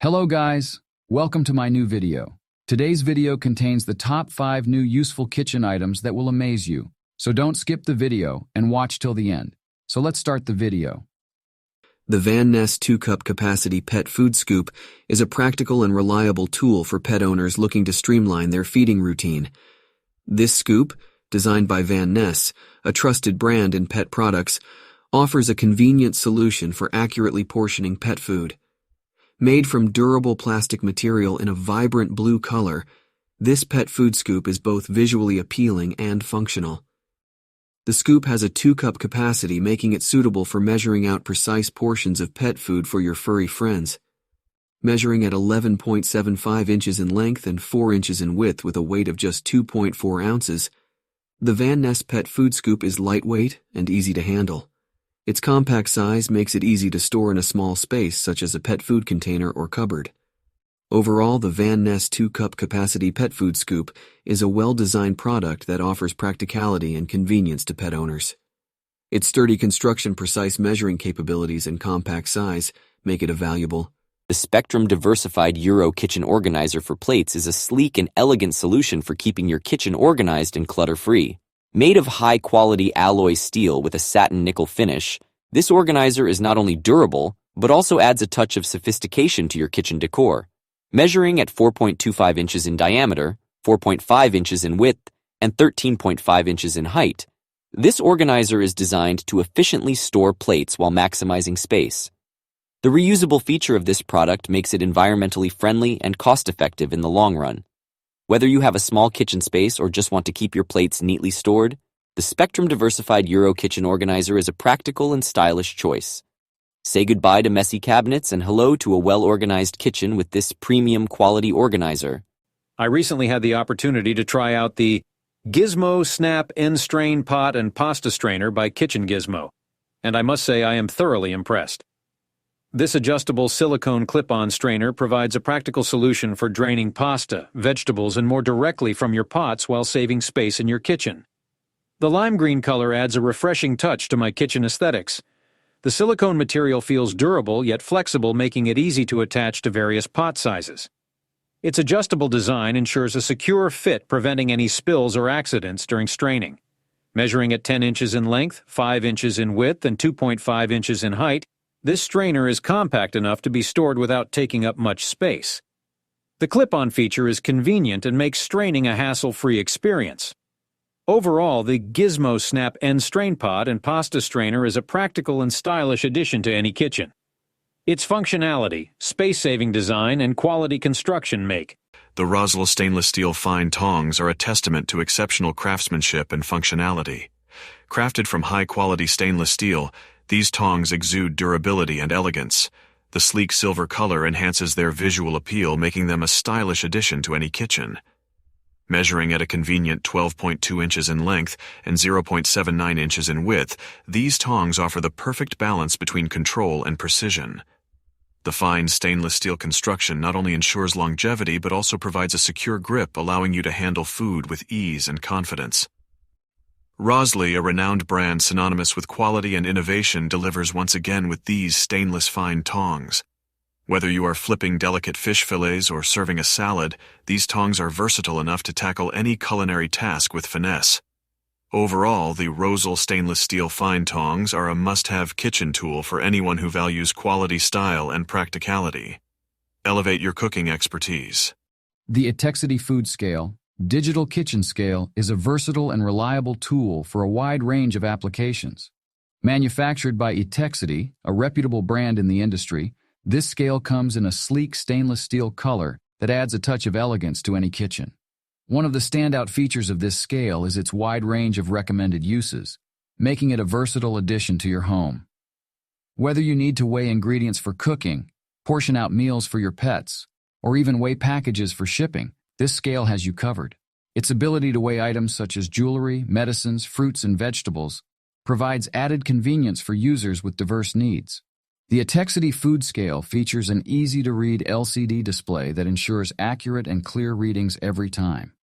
Hello guys, welcome to my new video. Today's video contains the top 5 new useful kitchen items that will amaze you. So don't skip the video and watch till the end. So let's start the video. The Van Ness 2-cup capacity pet food scoop is a practical and reliable tool for pet owners looking to streamline their feeding routine. This scoop, designed by Van Ness, a trusted brand in pet products, offers a convenient solution for accurately portioning pet food. Made from durable plastic material in a vibrant blue color, this pet food scoop is both visually appealing and functional. The scoop has a 2-cup capacity, making it suitable for measuring out precise portions of pet food for your furry friends. Measuring at 11.75 inches in length and 4 inches in width with a weight of just 2.4 ounces, the Van Ness pet food scoop is lightweight and easy to handle. Its compact size makes it easy to store in a small space such as a pet food container or cupboard. Overall, the Van Ness 2-cup capacity pet food scoop is a well-designed product that offers practicality and convenience to pet owners. Its sturdy construction, precise measuring capabilities, and compact size make it a valuable. The Spectrum Diversified Euro Kitchen Organizer for plates is a sleek and elegant solution for keeping your kitchen organized and clutter-free. Made of high-quality alloy steel with a satin nickel finish, this organizer is not only durable, but also adds a touch of sophistication to your kitchen decor. Measuring at 4.25 inches in diameter, 4.5 inches in width, and 13.5 inches in height, this organizer is designed to efficiently store plates while maximizing space. The reusable feature of this product makes it environmentally friendly and cost-effective in the long run. Whether you have a small kitchen space or just want to keep your plates neatly stored, the Spectrum Diversified Euro Kitchen Organizer is a practical and stylish choice. Say goodbye to messy cabinets and hello to a well-organized kitchen with this premium quality organizer. I recently had the opportunity to try out the Gizmo Snap N-Strain Pot and Pasta Strainer by Kitchen Gizmo, and I must say I am thoroughly impressed. This adjustable silicone clip-on strainer provides a practical solution for draining pasta, vegetables, and more directly from your pots while saving space in your kitchen. The lime green color adds a refreshing touch to my kitchen aesthetics. The silicone material feels durable yet flexible, making it easy to attach to various pot sizes. Its adjustable design ensures a secure fit, preventing any spills or accidents during straining. Measuring at 10 inches in length, 5 inches in width, and 2.5 inches in height, this strainer is compact enough to be stored without taking up much space. The clip-on feature is convenient and makes straining a hassle-free experience. Overall, the Gizmo Snap N-Strain Pot and Pasta Strainer is a practical and stylish addition to any kitchen. Its functionality, space-saving design, and quality construction make the Rosal stainless steel fine tongs are a testament to exceptional craftsmanship and functionality. Crafted from high-quality stainless steel, these tongs exude durability and elegance. The sleek silver color enhances their visual appeal, making them a stylish addition to any kitchen. Measuring at a convenient 12.2 inches in length and 0.79 inches in width, these tongs offer the perfect balance between control and precision. The fine stainless steel construction not only ensures longevity but also provides a secure grip, allowing you to handle food with ease and confidence. Rosal, a renowned brand synonymous with quality and innovation, delivers once again with these stainless fine tongs. Whether you are flipping delicate fish fillets or serving a salad, these tongs are versatile enough to tackle any culinary task with finesse. Overall, the Rosal stainless steel fine tongs are a must-have kitchen tool for anyone who values quality, style, and practicality. Elevate your cooking expertise. The Etexity Food Scale Digital Kitchen Scale is a versatile and reliable tool for a wide range of applications. Manufactured by Etexity, a reputable brand in the industry, this scale comes in a sleek stainless steel color that adds a touch of elegance to any kitchen. One of the standout features of this scale is its wide range of recommended uses, making it a versatile addition to your home. Whether you need to weigh ingredients for cooking, portion out meals for your pets, or even weigh packages for shipping, this scale has you covered. Its ability to weigh items such as jewelry, medicines, fruits, and vegetables provides added convenience for users with diverse needs. The Etexity Food Scale features an easy-to-read LCD display that ensures accurate and clear readings every time.